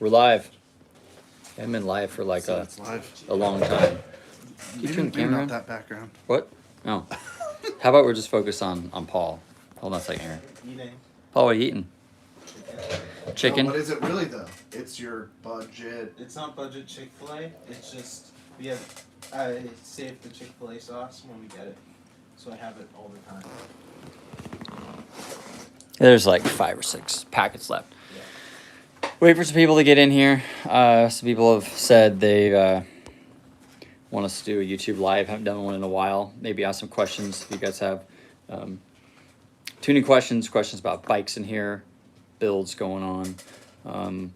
We're live. I haven't been live for like So it's live. a long time. Can you turn the camera not on? that background. What? Oh. How about we're just focused on Paul? Hold on a second here. Eating. Paul, what are you eating? Chicken? No, what is it really though? It's your budget. It's not budget Chick-fil-A. It's just I save the Chick-fil-A sauce when we get it, so I have it all the time. There's like 5 or 6 packets left. Yeah. Wait for some people to get in here. Some people have said they want us to do a YouTube live. Haven't done one in a while. Maybe ask some questions if you guys have. Tuning questions about bikes in here, builds going on.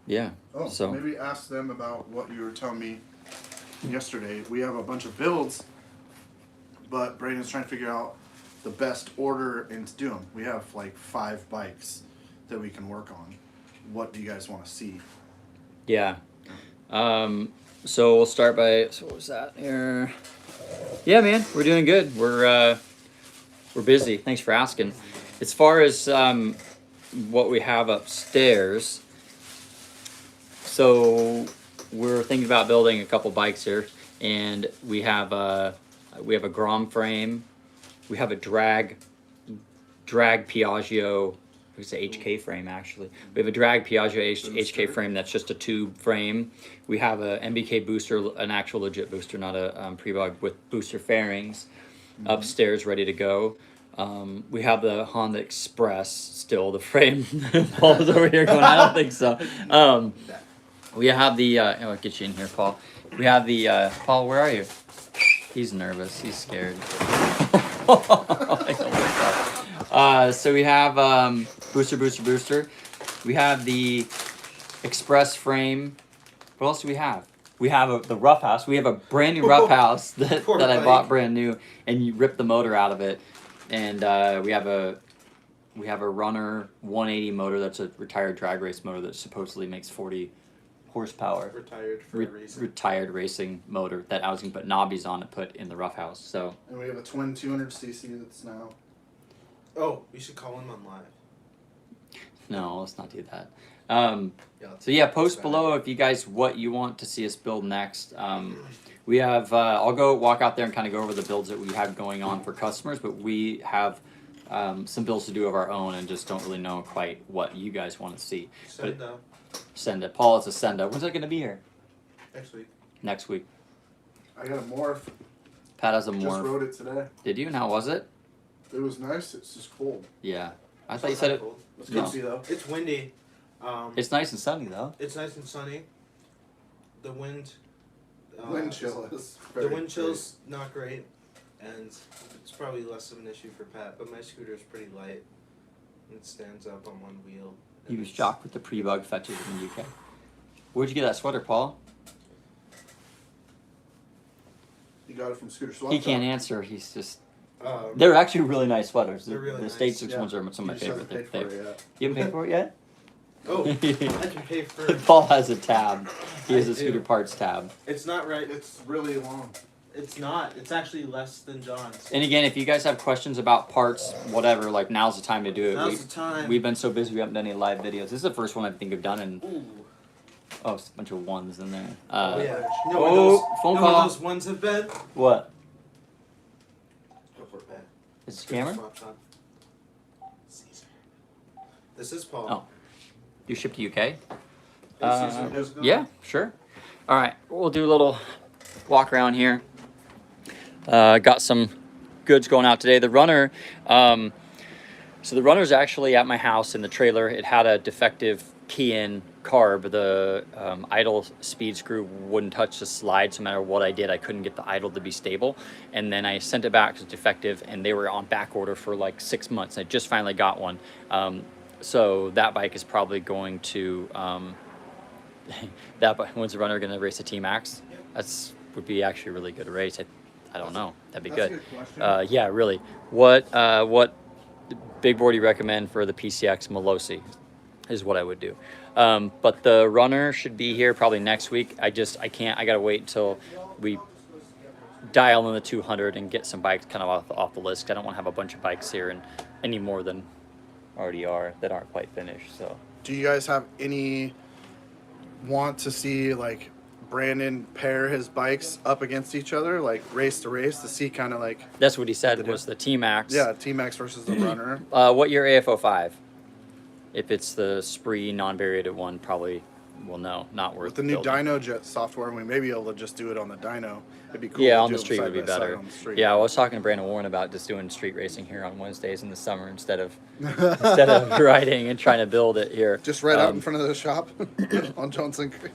Yeah. Oh, So maybe ask them about what you were telling me yesterday. We have a bunch of builds, but Braden's trying to figure out the best order and to do them. We have like 5 bikes that we can work on. What do you guys want to see? yeah. So we'll start by. So what was that here? Yeah, man, we're doing good. We're busy. Thanks for asking. As far as what we have upstairs, so we're thinking about building a couple bikes here, and we have a Grom frame, we have a drag Piaggio. It's an HK frame actually. We have a drag Piaggio HK frame that's just a tube frame. We have a MBK booster, an actual legit booster, not a pre-bug with booster fairings, upstairs ready to go. We have the Honda Express still. The frame Paul's over here going, I don't think so. We have the. I'll get you in here, Paul. We have the. Paul, where are you? He's nervous. He's scared. So we have booster. We have the Express frame. What else do we have? We have the Rough House. We have a brand new Rough House that I bought brand new, and you ripped the motor out of it. And we have a Runner 180 motor that's a retired drag race motor that supposedly makes 40 horsepower. Retired for a reason. Retired racing motor that I was going to put knobbies on to put in the Rough House. So. And we have a twin 200cc that's now. Oh, we should call him on live. No, let's not do that. Yeah, So yeah, post below if you guys what you want to see us build next. We have I'll go walk out there and kind of go over the builds that we have going on for customers, but we have some builds to do of our own and just don't really know quite what you guys want to see. Senda. Senda. Paul, it's a Senda. When's it going to be here? Next week. Next week. I got a morph. Pat has a Just morph. rode it today. Did you? And how was it? It was nice. It's just cold. Yeah. I thought you said it. It's No. cozy though. It's windy. It's nice and sunny though. It's nice and sunny. The wind. Wind chill is. The wind chill's not great, and it's probably less of an issue for Pat. But my scooter's pretty light. It stands up on one wheel. He was shocked with the pre-bug fetches in the UK. Where'd you get that sweater, Paul? You got it from Scooter Swap. He can't answer. He's just. Um, They're actually really nice sweaters. They're really the nice. State 6 Yeah. ones are some of my You just favorite. haven't paid for it yet. You haven't paid for it yet? Oh, I can pay for it. Paul has a tab. He has I a scooter do. parts tab. It's not right. It's really long. It's not. It's actually less than John's. And again, if you guys have questions about parts, whatever, like now's the time to do it. Now's the time. We've been so busy we haven't done any live videos. This is the first one I think I've done in Ooh. it's a bunch of ones in there. Oh yeah. You know oh, where those, phone you know where call. those ones have been? What? Go for it, Pat. Is it camera? Swap's on. Caesar. This is Paul. Oh. You shipped to UK? Hey, Caesar, how's it going? Yeah, sure. All right, we'll do a little walk around here. Got some goods going out today. The runner, so the runner's actually at my house in the trailer. It had a defective key-in carb. The idle speed screw wouldn't touch the slide. No matter what I did, I couldn't get the idle to be stable. And then I sent it back as defective, and they were on back order for like 6 months. I just finally got one. So that bike is probably going to, when's the runner going to race a T-Max? That's would be actually a really good race. I don't know. That'd be That's good. a good question. Yeah, really. What big board do you recommend for the PCX Melosi is what I would do. But the runner should be here probably next week. I gotta wait until we dial in the 200 and get some bikes kind of off the list. I don't want to have a bunch of bikes here and any more than already are that aren't quite finished. So Do you guys have any want to see like Brandon pair his bikes up against each other, like race to race, to see kind of like that's what he said was the T-Max. T-Max versus the runner? What year AF05? If it's the Spree non-variated one, probably, well, no, not worth With the new building. DynoJet software, we may be able to just do it on the dyno. It'd be cool. Yeah, to on do the them street side would be by side better. on the street. Yeah, I was talking to Brandon Warren about just doing street racing here on Wednesdays in the summer instead of riding and trying to build it here. Just right out in front of the shop on Johnson Creek.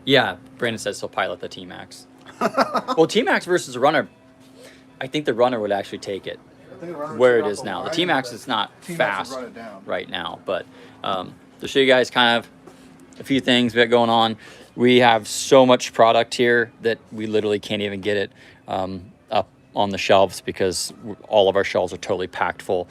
Yeah, Brandon says he'll pilot the T-Max. Well, T-Max versus the runner, I think the runner would actually take it where it is now. The T-Max is not fast right now, but to show you guys kind of a few things we got going on. We have so much product here that we literally can't even get it up on the shelves because all of our shelves are totally packed full.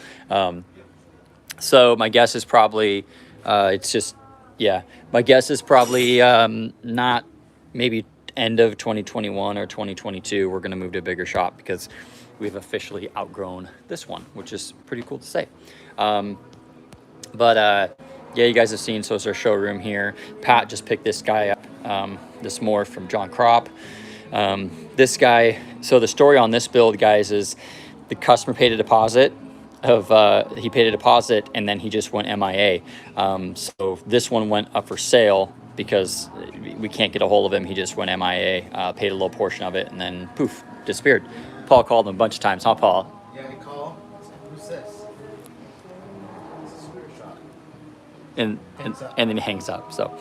So my guess is probably my guess is probably not maybe end of 2021 or 2022 we're going to move to a bigger shop because we've officially outgrown this one, which is pretty cool to say. Yeah, you guys have seen, so it's our showroom here. Pat just picked this guy up, this Morph from John Crop. This guy, so the story on this build, guys, is the customer paid a deposit he paid a deposit and then he just went MIA. So this one went up for sale because we can't get a hold of him. He just went MIA, paid a little portion of it, and then poof, disappeared. Paul called him a bunch of times, huh, Paul? Yeah, you call. Who's this? It's a scooter shop. And then he hangs up. So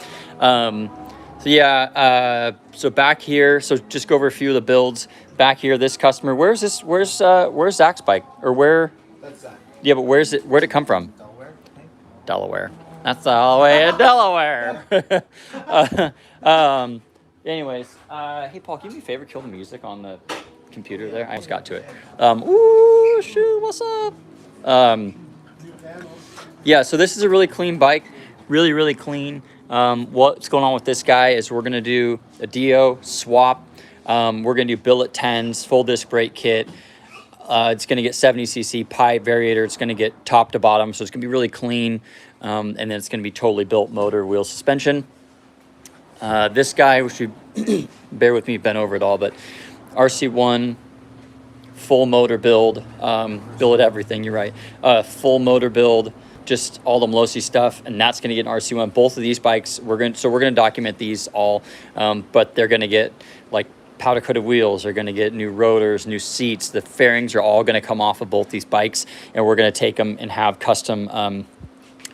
so back here, so just go over a few of the builds. Back here, this customer, where's Zach's bike? Or where? That's Zach. Yeah, but where'd it come from? Delaware, I think. Delaware. That's all the way in Delaware. Anyways, hey Paul, can you do me a favor? Kill the music on the computer there. I almost got to it. Ooh, shoot, what's up? Yeah, so this is a really clean bike. Really, really clean. What's going on with this guy is we're gonna do a Dio swap. We're gonna do billet 10s, full disc brake kit. It's gonna get 70cc pipe variator. It's gonna get top to bottom, so it's gonna be really clean. And then it's gonna be totally built motor wheel suspension. This guy, which you bear with me, bent over it all, but RC1 full motor build, billet everything. You're right. Full motor build, just all the Melosi stuff, and that's going to get an RC1. Both of these bikes, we're going to document these all, but they're going to get like powder coated wheels. They're going to get new rotors, new seats. The fairings are all going to come off of both these bikes, and we're going to take them and have custom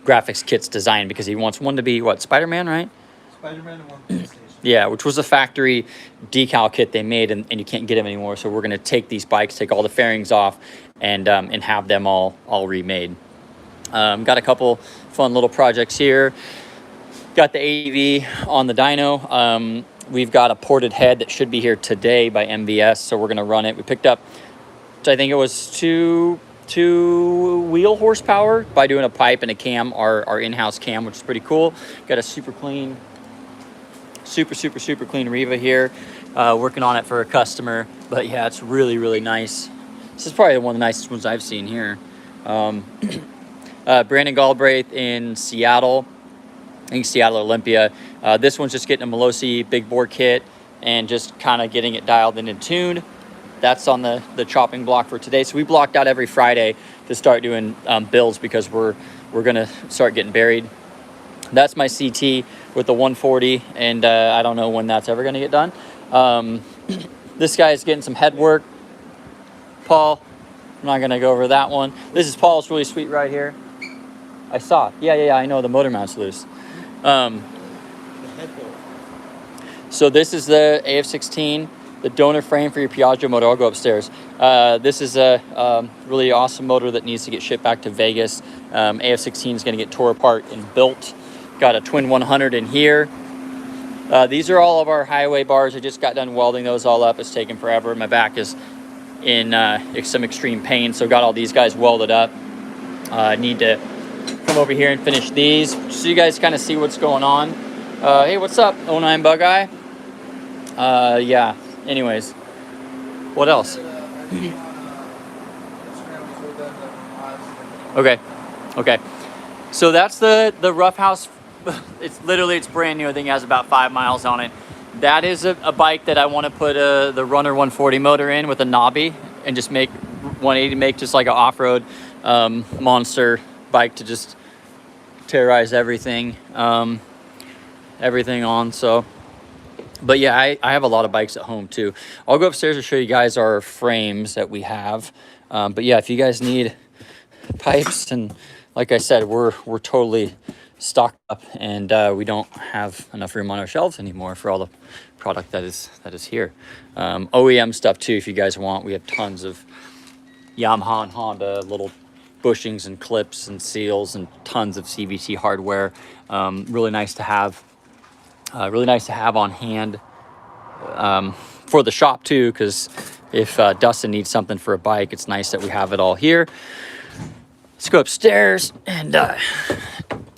graphics kits designed because he wants one to be what, Spider-Man, right? Spider-Man and one PlayStation. Yeah, which was a factory decal kit they made, and you can't get them anymore. So we're going to take these bikes, take all the fairings off, and have them all remade. Got a couple fun little projects here. Got the AEV on the dyno. We've got a ported head that should be here today by MVS, so we're going to run it. We picked up, I think it was two wheel horsepower by doing a pipe and a cam, our in-house cam, which is pretty cool. Got a super clean Riva here, working on it for a customer. But yeah, it's really, really nice. This is probably one of the nicest ones I've seen here. Brandon Galbraith in Seattle, I think Seattle Olympia. This one's just getting a Melosi big bore kit and just kind of getting it dialed in and tuned. That's on the chopping block for today. So we blocked out every Friday to start doing builds because we're gonna start getting buried. That's my CT with the 140, and I don't know when that's ever gonna get done. This guy is getting some head work. Paul, I'm not gonna go over that one. This is Paul's really sweet right here. I saw it. Yeah, I know the motor mount's loose. The head bolt. So this is the AF16, the donor frame for your Piaggio motor. I'll go upstairs. This is a really awesome motor that needs to get shipped back to Vegas. AF16 is gonna get tore apart and built. Got a twin 100 in here. These are all of our highway bars. I just got done welding those all up. It's taken forever. My back is in some extreme pain, so got all these guys welded up. I need to come over here and finish these so you guys kind of see what's going on. Hey, what's up, 09 Bug Eye? Yeah, anyways, what else? Okay. Okay. So that's the Rough House. It's brand new. I think it has about 5 miles on it. That is a bike that I want to put the Runner 140 motor in with a knobby and just make 180, make just like an off-road monster bike to just terrorize everything everything on. So but yeah, I have a lot of bikes at home too. I'll go upstairs and show you guys our frames that we have. But yeah, if you guys need pipes, and like I said, we're totally stocked up, and we don't have enough room on our shelves anymore for all the product that is here. OEM stuff too, if you guys want. We have tons of Yamaha and Honda little bushings and clips and seals and tons of CVT hardware. Really nice to have. Really nice to have on hand for the shop too, because if Dustin needs something for a bike, it's nice that we have it all here. Let's go upstairs and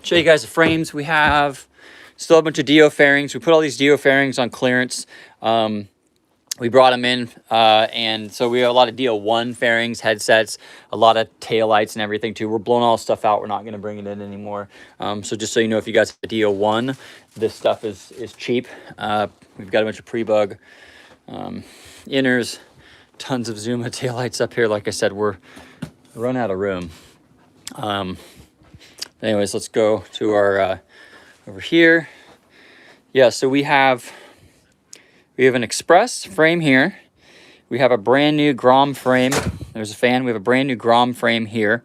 show you guys the frames we have. Still a bunch of Dio fairings. We put all these Dio fairings on clearance. We brought them in, and so we have a lot of Dio 1 fairings, headsets, a lot of taillights and everything too. We're blowing all this stuff out. We're not going to bring it in anymore. So just so you know, if you guys have a Dio 1, this stuff is cheap. We've got a bunch of pre-bug inners, tons of Zuma taillights up here. Like I said, we're running out of room. Anyways, let's go to our over here. Yeah, so we have an Express frame here. We have a brand new Grom frame. There's a fan. We have a brand new Grom frame here.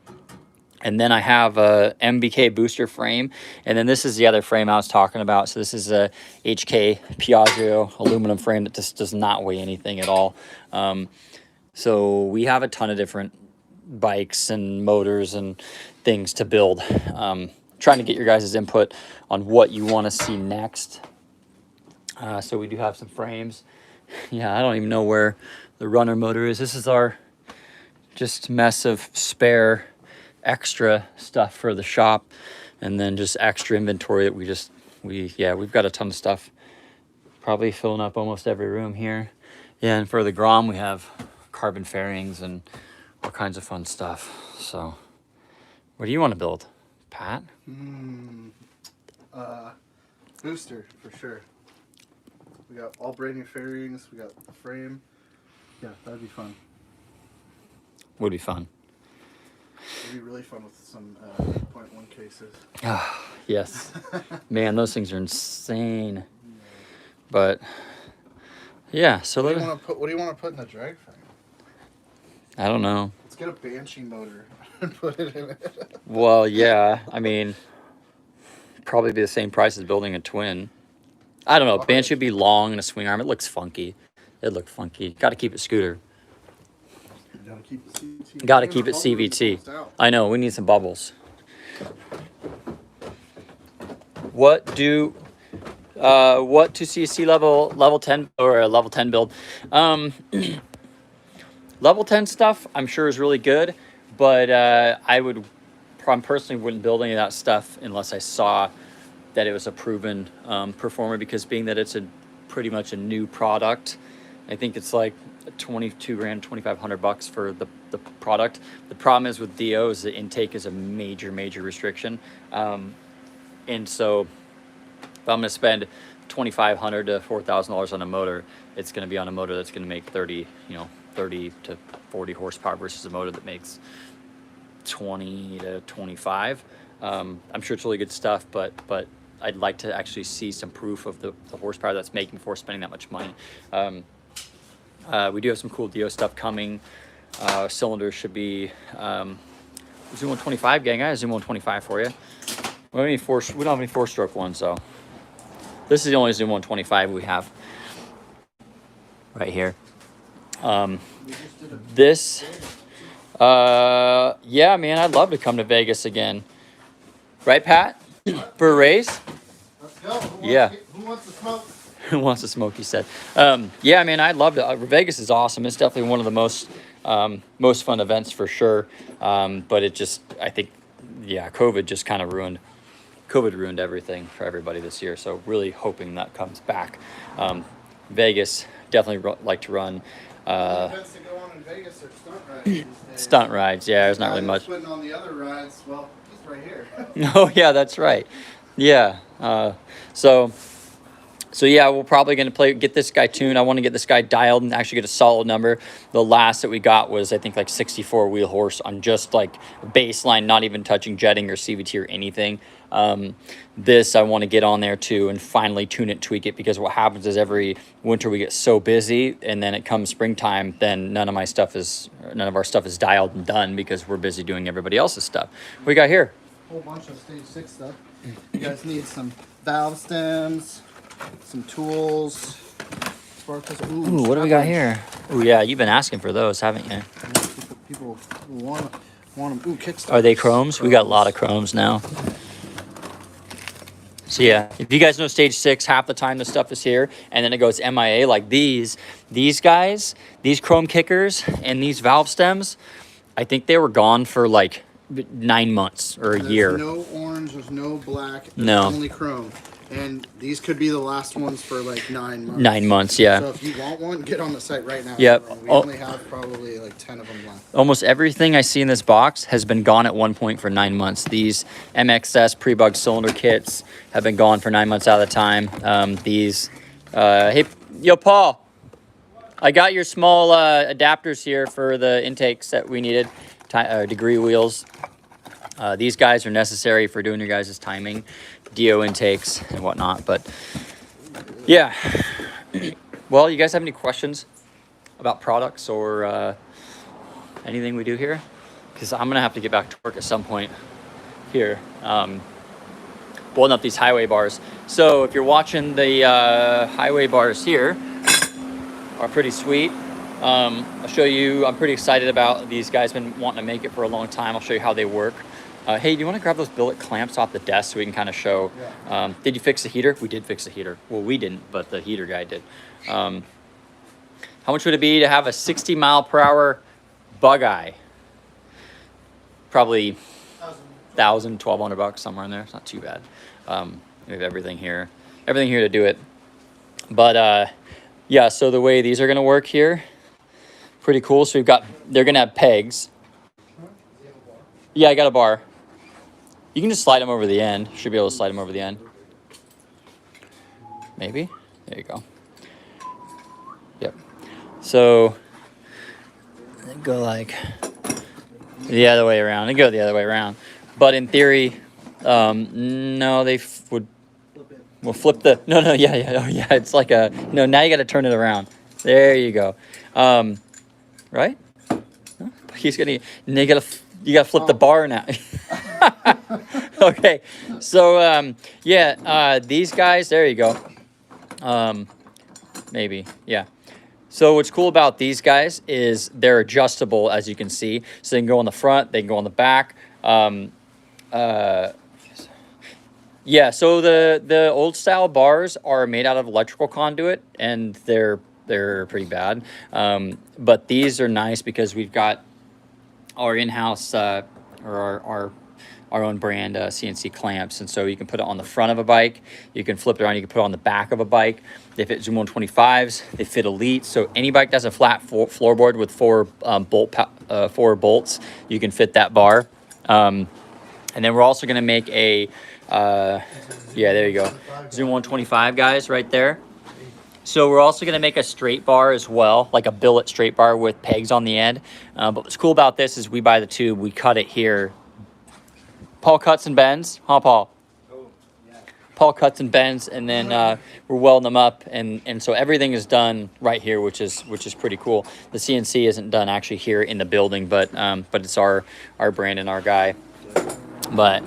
And then I have a MBK booster frame. And then this is the other frame I was talking about. So this is a HK Piaggio aluminum frame that just does not weigh anything at all. So we have a ton of different bikes and motors and things to build. Trying to get your guys' input on what you want to see next. So we do have some frames. Yeah, I don't even know where the Runner motor is. This is our just mess of spare extra stuff for the shop, and then just extra inventory that we've got a ton of stuff, probably filling up almost every room here. Yeah, and for the Grom we have carbon fairings and all kinds of fun stuff. So what do you want to build, Pat? Booster for sure. We got all brand new fairings. We got the frame. Yeah, that'd be fun. Would be fun. It'd be really fun with some 0.1 cases. Ah, yes. Man, those things are insane. But yeah, so what do you want to put in the drag frame? I don't know. Let's get a Banshee motor and put it in it. Well, yeah, I mean, probably be the same price as building a twin. I don't know. Banshee would be long and a swing arm. It looks funky. It looked funky. Got to keep it scooter. Gotta keep it CVT. Got to keep it CVT. I know. We need some bubbles. What to see a C level 10 or a level 10 build? Level 10 stuff I'm sure is really good, but I personally wouldn't build any of that stuff unless I saw that it was a proven performer, because being that it's pretty much a new product, I think it's like 22 grand, $2,500 for the product. The problem is with Dio is the intake is a major restriction, and so if I'm going to spend $2,500 to $4,000 on a motor, it's going to be on a motor that's going to make 30 to 40 horsepower versus a motor that makes 20 to 25. I'm sure it's really good stuff, but I'd like to actually see some proof of the horsepower that's making before spending that much money. We do have some cool Dio stuff coming. Cylinders should be Zoom 125 gang. I have Zoom 125 for you. We don't have any 4-stroke ones, so this is the only Zoom 125 we have right here. Yeah, man, I'd love to come to Vegas again. Right, Pat? For a race? Let's go. Who wants to smoke? Who wants to smoke, he said. Yeah, man, I'd love to. Vegas is awesome. It's definitely one of the most fun events for sure. But it just, I think, yeah, COVID just kind of ruined everything for everybody this year. So really hoping that comes back. Vegas, definitely like to run. Events to go on in in Vegas are stunt rides these days. Stunt rides, yeah, there's not Guy really that's much. Putting on the other rides, well, he's right here. Oh yeah, that's right. Yeah. So yeah, we're probably gonna get this guy tuned. I want to get this guy dialed and actually get a solid number. The last that we got was I think like 64 wheel horse on just like baseline, not even touching jetting or CVT or anything. This I want to get on there too and finally tune it, tweak it, because what happens is every winter we get so busy, and then it comes springtime, then none of our stuff is dialed and done because we're busy doing everybody else's stuff. What we got here? Whole bunch of stage 6 stuff. You guys need some valve stems, some tools. Ooh, what do we got here? Ooh, yeah, you've been asking for those, haven't you? People want them. Ooh, Kickstarter. Are they chromes? We got a lot of chromes now. So yeah, if you guys know stage 6, half the time the stuff is here, and then it goes MIA. Like these guys, these chrome kickers and these valve stems, I think they were gone for like 9 months or a year. There's no orange, there's no black, there's No. only chrome. And these could be the last ones for like 9 months. 9 months, yeah. So if you want one, get on the site right now. Yep. We Oh. only have probably like 10 of them left. Almost everything I see in this box has been gone at one point for 9 months. These MXS pre-bug cylinder kits have been gone for 9 months out of the time. Hey, yo, Paul, I got your small adapters here for the intakes that we needed, degree wheels. These guys are necessary for doing your guys' timing, DO intakes and whatnot. But yeah, well, you guys have any questions about products or anything we do here? Because I'm gonna have to get back to work at some point here, bolting up these highway bars. So if you're watching the highway bars here, are pretty sweet. I'll show you. I'm pretty excited about these guys. Been wanting to make it for a long time. I'll show you how they work. Hey, do you want to grab those billet clamps off the desk so we can kind of show? Yeah. Did you fix the heater? We did fix the heater. Well, we didn't, but the heater guy did. How much would it be to have a 60 mile per hour bug eye? Probably $1,000, $1,200, somewhere in there. It's not too bad. We have everything here to do it. But yeah, so the way these are gonna work here, pretty cool. So they're gonna have pegs. Yeah, I got a bar. You can just slide them over the end. Should be able to slide them over the end. Maybe. There you go. Yep. So they go like the other way around. They go the other way around. But in theory, no, they would. We'll flip the. No, yeah. Oh, yeah. It's like a. No, now you got to turn it around. There you go. Right? He's gonna. You gotta flip the bar now. Okay. So yeah, these guys. There you go. Maybe. Yeah. So what's cool about these guys is they're adjustable, as you can see. So they can go on the front. They can go on the back. Yeah, so the old style bars are made out of electrical conduit, and they're pretty bad. But these are nice because we've got our in-house or our own brand CNC clamps, and so you can put it on the front of a bike. You can flip it around. You can put it on the back of a bike. They fit Zoom 125s. They fit Elite. So any bike that's a flat floorboard with four bolts, you can fit that bar. And then we're also going to make a yeah, there you go. Zoom 125 guys right there. So we're also going to make a straight bar as well, like a billet straight bar with pegs on the end. But what's cool about this is we buy the tube, we cut it here. Paul cuts and bends, huh, Paul? Oh, yeah. Paul cuts and bends, and then we're welding them up, and so everything is done right here, which is pretty cool. The CNC isn't done actually here in the building, but it's our brand and our guy. But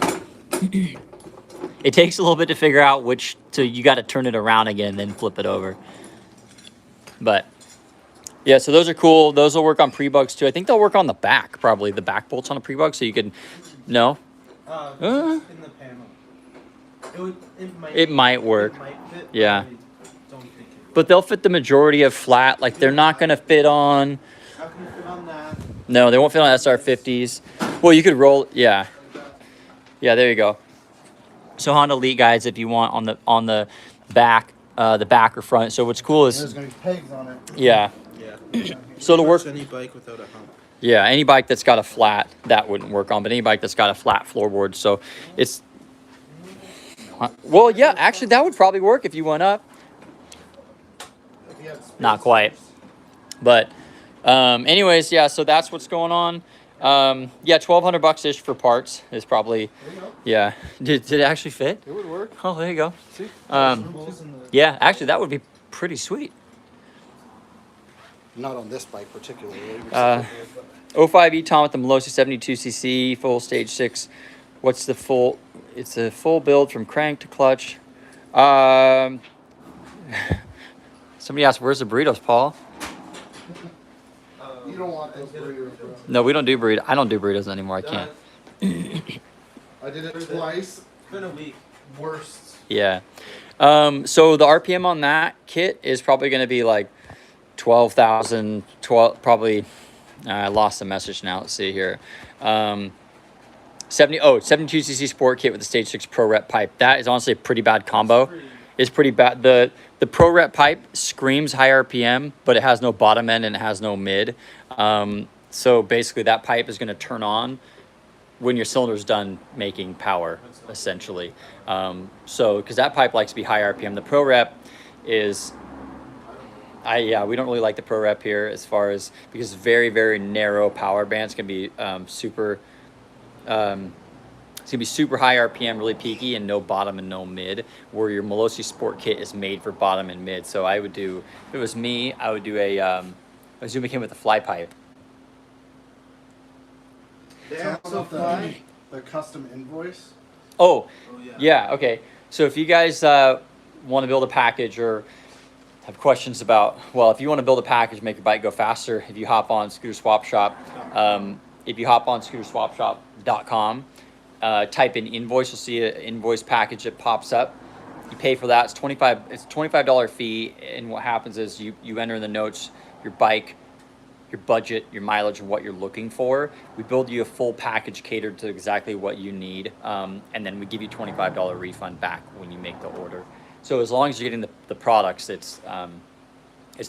it takes a little bit to figure out so you got to turn it around again and then flip it over. But yeah, so those are cool. Those will work on pre-bugs too. I think they'll work on the back, probably the back bolts on a pre-bug, so you can, no? In the panel. It might work. It might fit, Yeah. I don't think it will. But they'll fit the majority of flat. Like they're not going to fit on, How can you fit on that? no, they won't fit on SR50s. Well, you could roll, yeah. Yeah, there you go. So Honda Elite guys, if you want on the back or front. So what's cool is, There's gonna be pegs on it. yeah. Yeah. So to work, Any bike without a hump. yeah, any bike that's got a flat, that wouldn't work on, but any bike that's got a flat floorboard, so it's, well, yeah, actually that would probably work if you went up. Not quite. But anyways, yeah, so that's what's going on. Yeah, $1,200 ish for parts is probably, yeah. Did it actually fit? It would work. Oh, there you go. See? Yeah, actually that would be pretty sweet. Not on this bike particularly. 05 Eton with the Melosi 72cc, full stage 6. What's the full? It's a full build from crank to clutch. Somebody asked, where's the burritos, Paul? You don't want those burritos, bro. No, we don't do burritos. I don't do burritos anymore. I can't. I did it twice. It's been a week. Worst. Yeah. So the RPM on that kit is probably going to be like 12,000, probably. I lost the message now. Let's see here. 72cc sport kit with the stage 6 pro rep pipe. That is honestly a pretty bad combo. It's pretty bad. The pro rep pipe screams high RPM, but it has no bottom end and it has no mid. So basically that pipe is going to turn on when your cylinder's done making power, essentially. So, because that pipe likes to be high RPM. The pro rep is, yeah, we don't really like the pro rep here as far as, because very, very narrow power bands can be super, it's gonna be super high RPM, really peaky, and no bottom and no mid, where your Melosi Sport Kit is made for bottom and mid. So I would do, if it was me, I would do a Azuma kit with a fly pipe. Yeah, So the custom invoice. Oh, Oh, yeah. yeah, okay. So if you guys want to build a package or have questions about, well, if you want to build a package, make your bike go faster, if you hop on Scooter Swap Shop, if you hop on scooterswapshop.com, type in invoice, you'll see an invoice package that pops up. You pay for that. It's $25 fee, and what happens is you enter in the notes your bike, your budget, your mileage, and what you're looking for. We build you a full package catered to exactly what you need, and then we give you $25 refund back when you make the order. So as long as you're getting the products, it's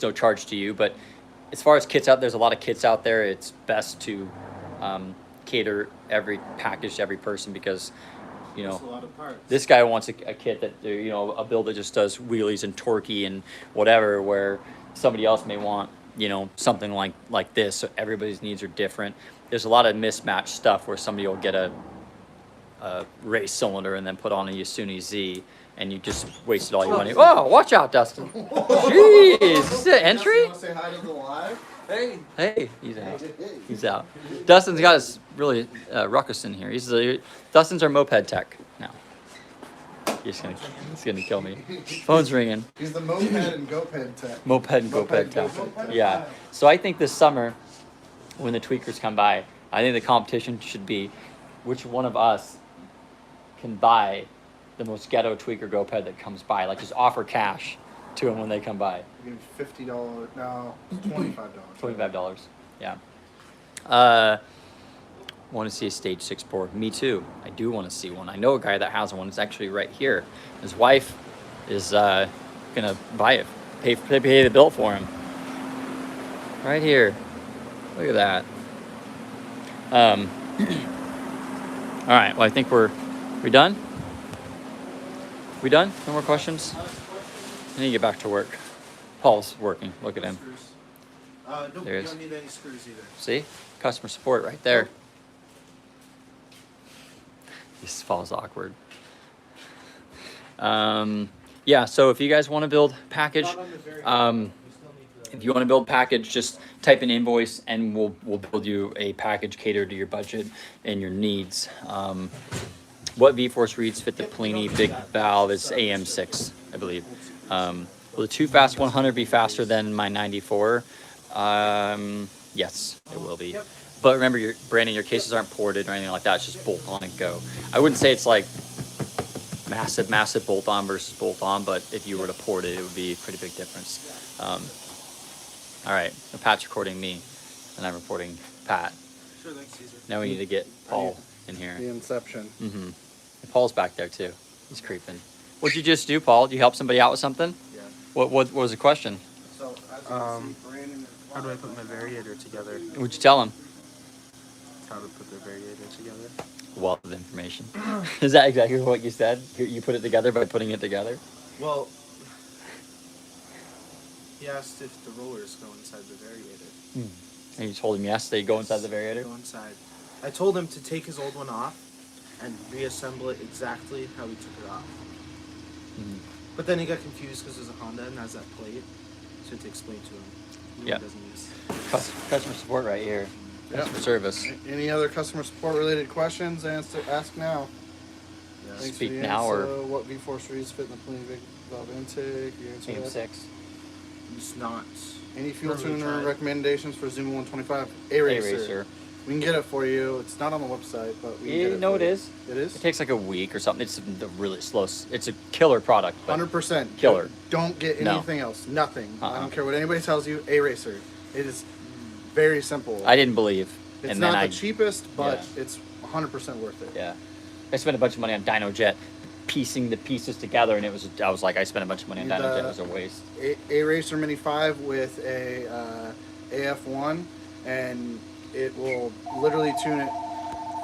no charge to you. But as far as kits out, there's a lot of kits out there. It's best to cater every package to every person, because you That's a know lot of parts. this guy wants a kit that, you know, a build that just does wheelies and torquey and whatever, where somebody else may want, you know, something like this. So everybody's needs are different. There's a lot of mismatched stuff where somebody will get a race cylinder and then put on a Yasuni Z, and you just wasted all your money. Oh, watch out, Dustin. Jeez, is this an entry? Say hi to the live. Hey, Hey, he's out. He's out. Dustin's got his really ruckus in here. Dustin's our moped tech now. He's gonna kill me. Phone's ringing. He's the moped and GoPed tech. Moped and Moped, GoPed tech. GoPed. Yeah. So I think this summer, when the tweakers come by, I think the competition should be which one of us can buy the most ghetto tweaker GoPed that comes by. Like, just offer cash to them when they come by. Give $50. No, $25. $25. Yeah. Want to see a stage 6 board? Me too. I do want to see one. I know a guy that has one. It's actually right here. His wife is gonna buy it. Pay the bill for him. Right here. Look at that. All right. Well, I think we done. We done? No more questions? I need to get back to work. Paul's working. Look at him. nope, There you is. don't need any screws either. See? Customer support right there. This falls awkward. Yeah, so if you guys want to build package, Not on the very um, we still need the- if you want to build package, just type in invoice and we'll build you a package catered to your budget and your needs. What V-Force reads fit the Plini big valve is AM6, I believe. Will the Too Fast 100 be faster than my 94? Yes, it will be. But remember, Brandon, your cases aren't ported or anything like that. It's just bolt on and go. I wouldn't say it's like massive bolt on versus bolt on, but if you were to port it, it would be a pretty big difference. All right, now Pat's recording me, and I'm reporting Pat. Sure, thanks, Caesar. Now we need to get Paul in here. The Inception. Mm-hmm. And Paul's back there too. He's creeping. What'd you just do, Paul? Did you help somebody out with something? Yeah. What was the question? So, as you Um, can see, Brandon is How do I put my variator together? What'd you tell him? How to put the variator together? Wealth of information. Is that exactly what you said? You put it together by putting it together? Well, he asked if the rollers go inside the variator. And you told him yes, they go inside the variator? Go inside. I told him to take his old one off and reassemble it exactly how he took it off. Mhm. But then he got confused because it was a Honda and has that plate. So I had to explain to him. He Yeah. doesn't use. Customer support right here. Yep. Customer service. Any other customer support related questions? Ask now. Yeah. Thanks Speak for the now or- answer. What V4 series fit in the plain big valve intake? You answered Aim that. 6. It's not. Any fuel Really tuner tried. recommendations for Zuma 125 A-Racer? A-Racer. We can get it for you. It's not on the website, but we can get Yeah, it no, for it you. is. It is? It takes like a week or something. It's a really slow. It's a killer product. But 100%. Killer. Don't get No. anything else. Nothing. I Uh-uh. don't care what anybody tells you. A-Racer. It is very simple. I didn't believe. It's and not then the cheapest, but Yeah. it's 100% worth it. Yeah. I spent a bunch of money on DynoJet, piecing the pieces together, and I was like, I spent a bunch of money on The- DynoJet. It was a waste. A-Racer Mini 5 with a AF1, and it will literally tune it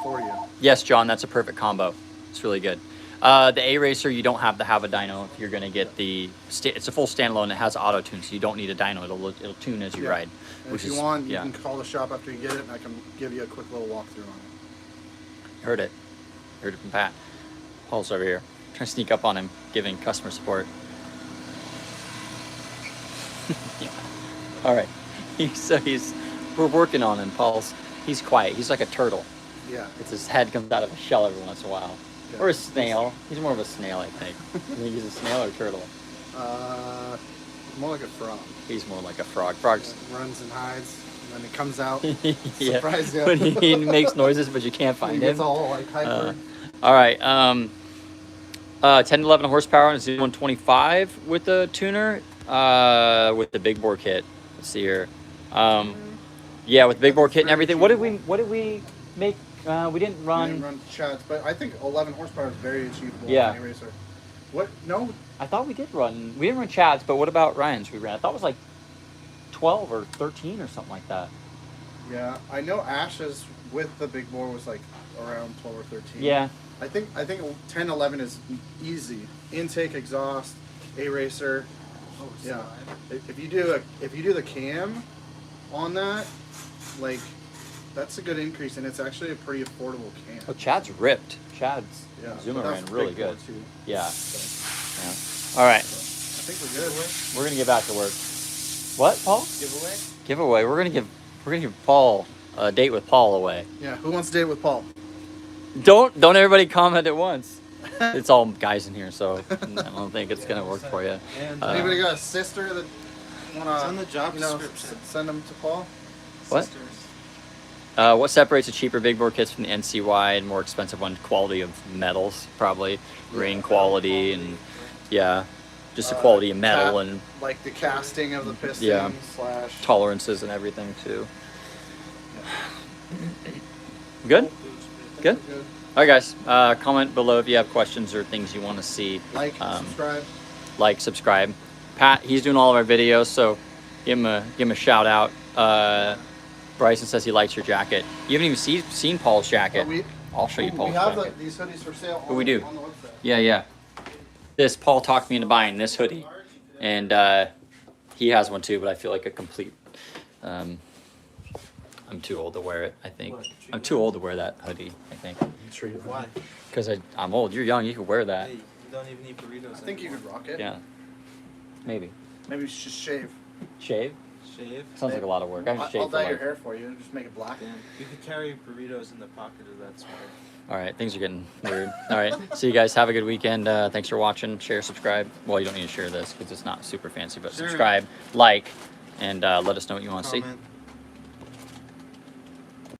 for you. Yes, John, that's a perfect combo. It's really good. The A-Racer, you don't have to have a dyno if you're going to get the... it's a full standalone. It has auto-tune, so you don't need a dyno. It'll tune as you Yeah. ride. And Which if you is, want, you yeah, can call the shop after you get it, and I can give you a quick little walkthrough on it. heard it. Heard it from Pat. Paul's over here. Trying to sneak up on him, giving customer support. Yeah. All right. We're working on him. He's quiet. He's like a turtle. Yeah. It's his head comes out of a shell every once in a while. Yeah. Or a snail. He's more of a snail, I think. I think he's a snail or a turtle. More like a frog. He's more like a frog. Frogs. Runs and hides, and then it comes out. Yeah. Surprise you. When he makes noises, but you can't He find gets him. all like hyper. All right. 10 to 11 horsepower and 125 with the tuner. With the big bore kit. Let's see here. Yeah, with the big bore kit and everything. What did we make? We didn't We run. didn't run Chads, but I think 11 horsepower is very achievable Yeah. on a racer. What? No. I thought we did run. We didn't run Chad's, but what about Ryan's? We ran. I thought it was like 12 or 13 or something like that. Yeah, I know Ash's with the big bore was like around 12 or 13. Yeah. I think 10, 11 is easy. Intake, exhaust, A-Racer. Oh, it's Yeah. live. If you do the cam on that, like that's a good increase, and it's actually a pretty affordable cam. Oh, Chad's ripped. Chad's Yeah, Zuma but ran that's really big bore good. too. Yeah. So, Yeah. All right. I think we're good. We're gonna get back to work. What, Paul? Giveaway? Giveaway. We're gonna give Paul a date with Paul away. Yeah. Who wants to date with Paul? Don't everybody comment at once. It's all guys in here, so I don't think it's gonna work for you. And Anybody got a sister that wanna? It's on the job you know, description. send them to Paul. What? sisters. What separates a cheaper big bore kits from the NCY and more expensive one? Quality of metals, probably. Grain quality and yeah, just the quality of metal Cap- and like the casting of the piston Yeah. slash. tolerances and everything too. Good? Good? Good. All right, guys. Comment below if you have questions or things you want to see. Like, Um, subscribe. Like, subscribe. Pat, he's doing all of our videos, so give him a shout out. Bryson says he likes your jacket. You haven't even seen Paul's jacket. I'll show you Paul's We have jacket. these hoodies for sale. Oh, we do. On the website. Yeah. This Paul talked me into buying this hoodie, and he has one too. But I feel like a complete. I'm too old to wear it. I think I'm too old to wear that hoodie. I think Why? because I'm old. You're young. You could wear that. Hey, you don't even eat burritos. I think you anymore. could rock it. Yeah. Maybe Maybe you should just shave. shave. Shave. Sounds like a lot of work. I haven't I'll shaved for dye your like. hair for you. Just make it black. Damn. You could carry burritos in the pocket of that sweater. All right, things are getting weird. All right, see you guys. Have a good weekend. Thanks for watching. Share, subscribe. Well, you don't need to share this because it's not super fancy, but Share it. subscribe, like, and let us know what you want to see. Comment.